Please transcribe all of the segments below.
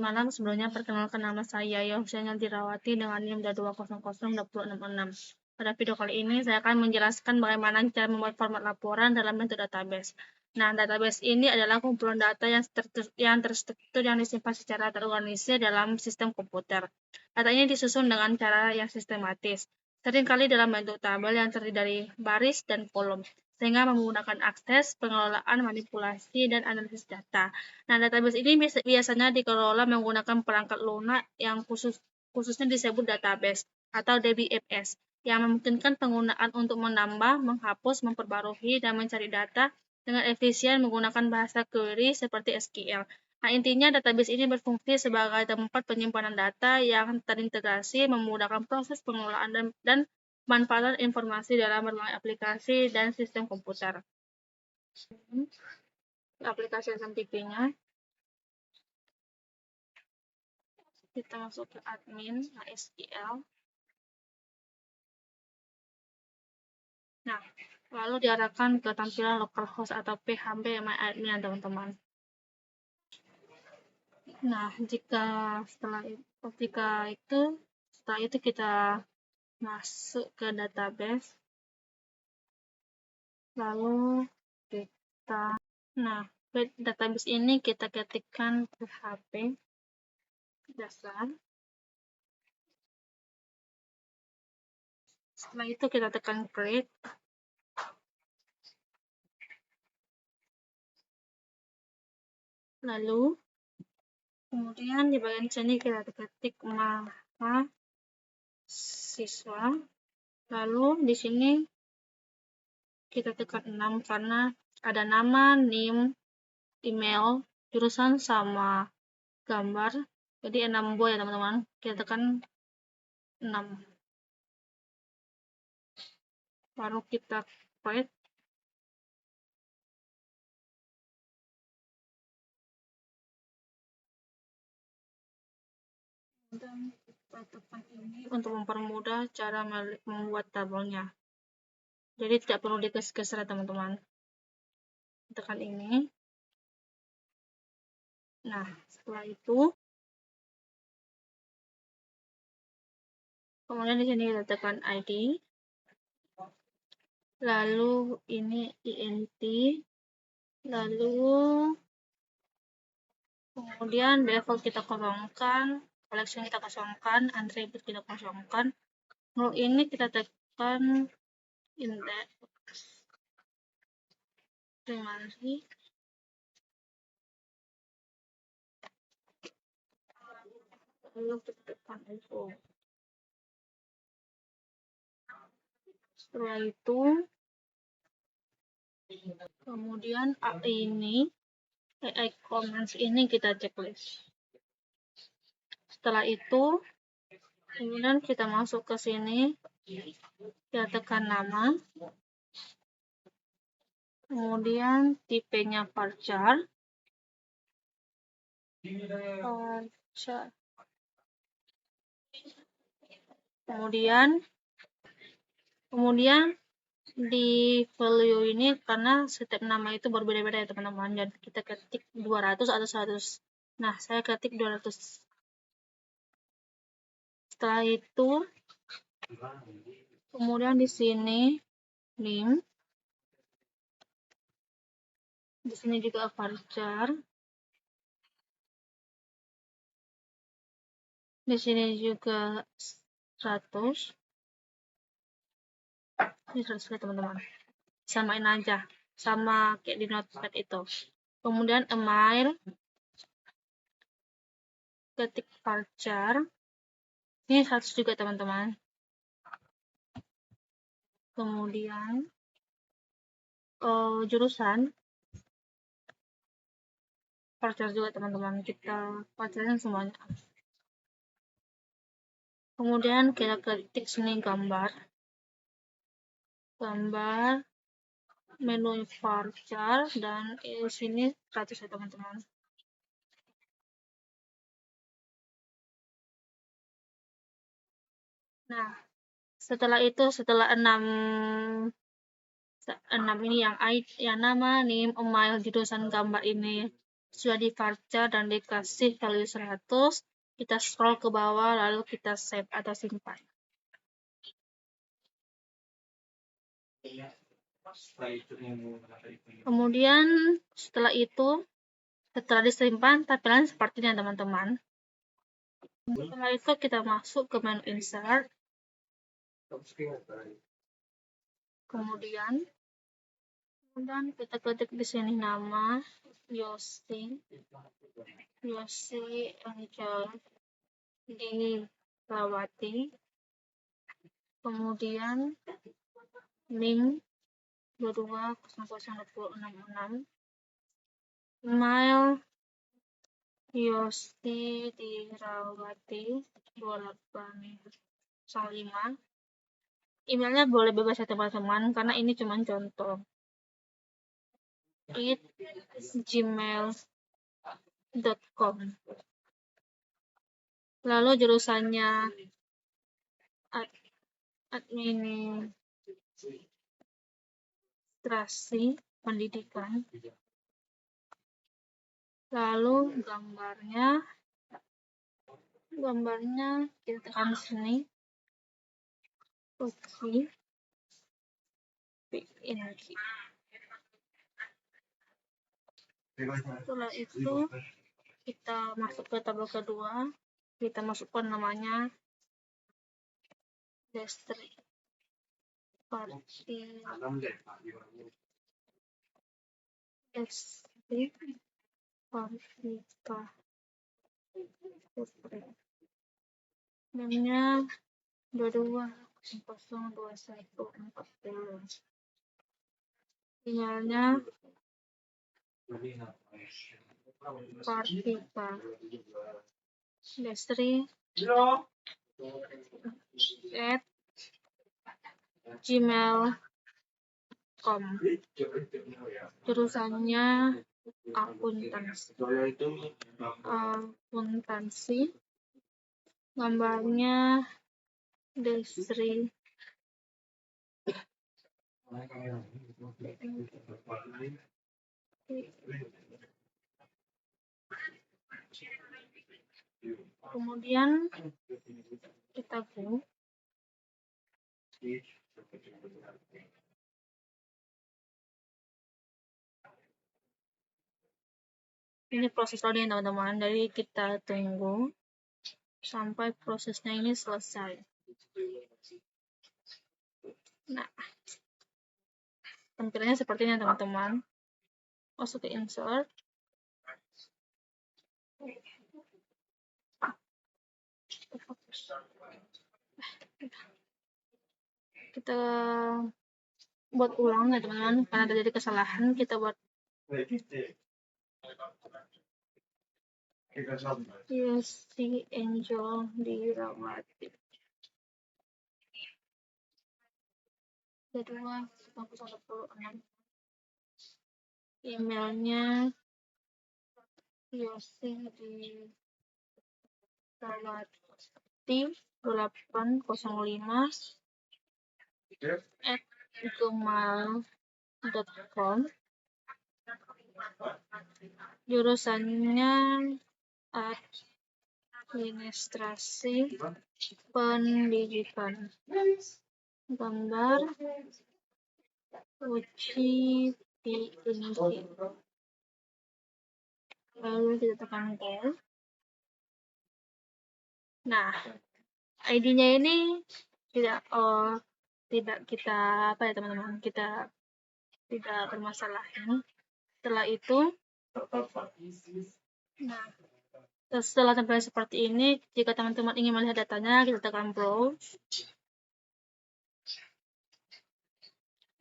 malam. Sebelumnya perkenalkan nama saya Yohsiana Dirawati dengan NIM 2002066. Pada video kali ini saya akan menjelaskan bagaimana cara membuat format laporan dalam bentuk database. Nah, database ini adalah kumpulan data yang terstruktur yang disimpan secara terorganisir dalam sistem komputer. Data ini disusun dengan cara yang sistematis, seringkali dalam bentuk tabel yang terdiri dari baris dan kolom, sehingga menggunakan akses, pengelolaan, manipulasi, dan analisis data. Nah, database ini biasanya dikelola menggunakan perangkat lunak yang khususnya disebut database atau DBFS, yang memungkinkan penggunaan untuk menambah, menghapus, memperbarui, dan mencari data dengan efisien menggunakan bahasa query seperti SQL. Nah, intinya database ini berfungsi sebagai tempat penyimpanan data yang terintegrasi, memudahkan proses pengelolaan dan manfaatan informasi dalam berbagai aplikasi dan sistem komputer. Aplikasi SMTP-nya. Kita masuk ke admin MySQL. Nah, lalu diarahkan ke tampilan localhost atau php MyAdmin, teman-teman. Nah, setelah itu kita masuk ke database. Lalu database ini kita ketikkan php dasar. Setelah itu kita tekan create. Lalu kemudian di bagian sini kita ketik mahasiswa. Lalu di sini kita tekan 6 karena ada nama, NIM, email, jurusan sama gambar. Jadi 6 buah ya teman-teman. Kita tekan 6. Baru kita create. Dan kita tekan ini untuk mempermudah cara membuat tabelnya. Jadi tidak perlu digeser-geser teman-teman. Tekan ini. Nah, setelah itu kemudian di sini kita tekan ID. Lalu ini INT. Lalu kemudian default kita kosongkan, collection kita kosongkan, attribute kita kosongkan. Lalu ini kita tekan index primary. Lalu kita tekan info. Setelah itu kemudian AI comments ini kita checklist. Setelah itu kemudian kita masuk ke sini, kita tekan nama, kemudian tipenya varchar, kemudian di value ini karena setiap nama itu berbeda-beda ya teman-teman, jadi kita ketik 200 atau 100. Nah, saya ketik 200. Setelah itu kemudian di sini NIM, di sini juga varchar, di sini juga 100. Ini 100 ya teman-teman. Samain aja, sama kayak di notepad itu. Kemudian email, ketik varchar. Ini 100 juga teman-teman. Kemudian jurusan varchar juga teman-teman. Kita varcharin semuanya. Kemudian kita ketik sini gambar, menu varchar, dan di sini 100 ya teman-teman. Nah, setelah 6 ini yang nama, NIM, email, jurusan, gambar ini sudah di-capture dan dikasih value 100, kita scroll ke bawah lalu kita save atau simpan. Kemudian setelah disimpan tampilan seperti ini teman-teman. Setelah itu kita masuk ke menu insert. Kemudian kita ketik di sini nama Yosi Angel Dirawati. Kemudian NIM 22002666, email Yosi Dirawati 2805. Emailnya boleh bebas ya teman-teman, karena ini cuma contoh. gmail.com. Lalu jurusannya administrasi pendidikan. Lalu gambarnya kita tekan sini. Oke. PNG. Setelah itu kita masuk ke tabel kedua, kita masukkan namanya Destri Partika. Namanya 22002140. Emailnya Partika Destri @gmail.com. Jurusannya akuntansi. Gambarnya Destri. Kemudian kita go. Ini proses loading teman-teman, jadi kita tunggu sampai prosesnya ini selesai. Nah, tampilannya seperti ini teman-teman. Masuk ke insert. Kita buat ulang ya teman-teman, karena terjadi kesalahan. Kita buat Yosi Angel Dirawati 220026. Emailnya Yosi Dirawati 805 @gmail.com. Jurusannya administrasi pendidikan. Gambar uji PNG. Lalu kita tekan call. Nah, ID-nya ini tidak kita teman-teman, kita tidak bermasalahin. Setelah itu, setelah tampilan seperti ini, jika teman-teman ingin melihat datanya, kita tekan browse.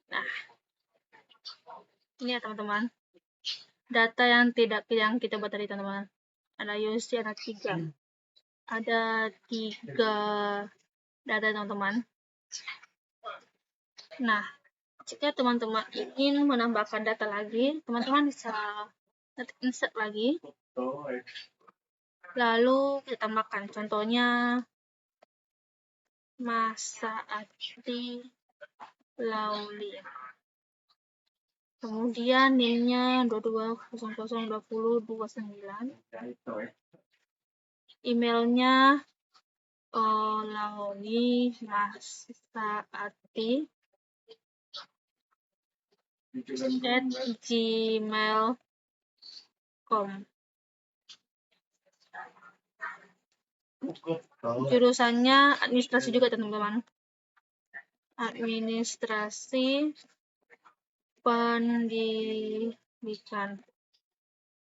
Nah, ini ya teman-teman, data yang kita buat tadi teman-teman. Ada Yosi, ada 3 data teman-teman. Nah, jika teman-teman ingin menambahkan data lagi, teman-teman bisa insert lagi. Lalu kita tambahkan, contohnya Masa Ati Laulia. Kemudian NIM-nya 22002029. Emailnya Laoni Masaati @gmail.com. Jurusannya administrasi juga teman-teman. Administrasi pendidikan.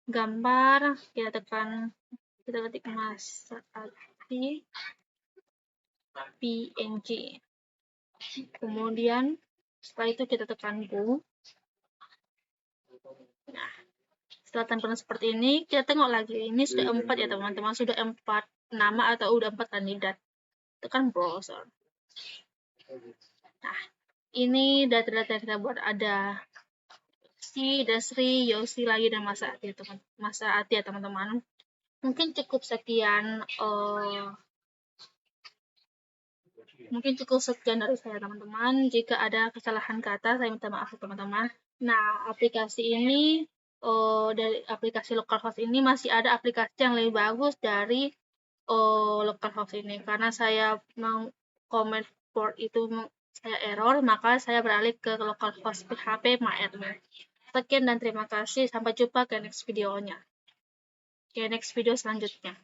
Gambar kita ketik Masaati PNG. Kemudian setelah itu kita tekan go. Nah, setelah tampilan seperti ini, kita tengok lagi. Ini sudah 4 ya teman-teman, sudah 4 nama atau udah 4 kandidat. Tekan browser. Nah, ini data-data yang kita buat, ada Si, Dasri, Yosi lagi, dan Masaati ya teman-teman. Mungkin cukup sekian dari saya teman-teman. Jika ada kesalahan kata, saya minta maaf teman-teman. Nah, aplikasi ini dari aplikasi localhost ini masih ada aplikasi yang lebih bagus dari localhost ini, karena saya mau comment port itu saya error, maka saya beralih ke localhost PHP MyAdmin. Sekian dan terima kasih, sampai jumpa ke next videonya, ke next video selanjutnya.